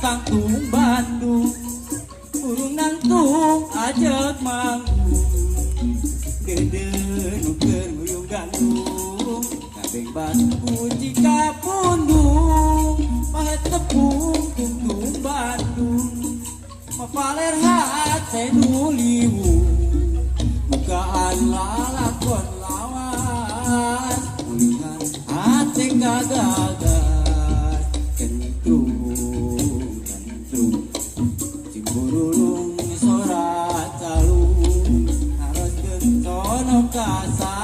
Tangtung Bandung urung nangtung ajak manggung gede nuker nguyung gandung kabeh batu jika pundung pahet tepung tungtung Bandung mapaler hate nuliwu bukaan lalakon lawas mulihan hate gagagas kasa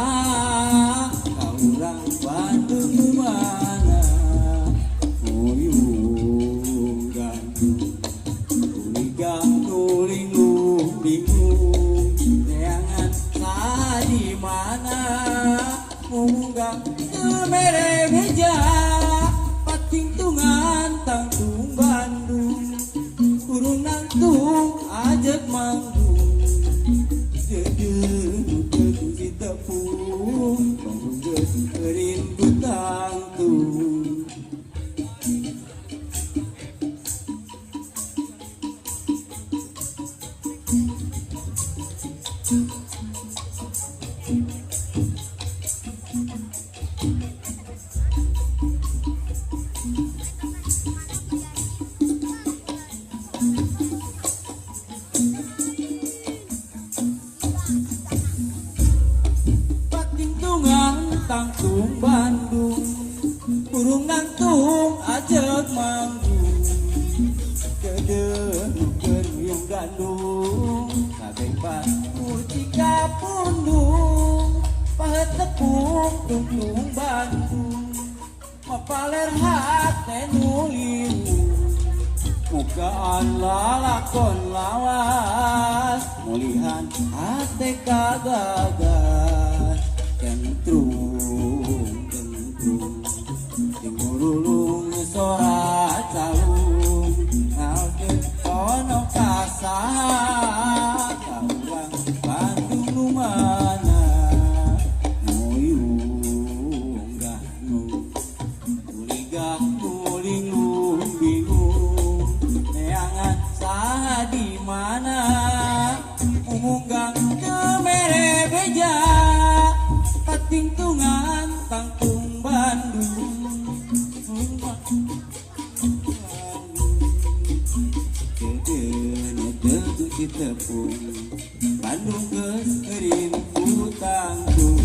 kaurang Bandung mana uyung gantung uligang nuling bingung neangan di mana munggah kemere meja pating tungan tangtung Bandung urung nangtung ajak manggung tepung panggung rindu tangtung tangtung Bandung urung nangtung ajak manggung gede nuker nguyung gandung kabeh batu jika pundung pahet tepung tungtung Bandung mapaler hate nuliwu mukaan lalakon lawas mulihan hate kagagas kentrung timurulung sorat calung nalkeun kono kasa kaurang Bandung mana muyung ganung uligah nuling bingung neangan saha di mana umunggang kemere beja pating tungan tangtung Bandung tepung Bandung geus rindu tangtung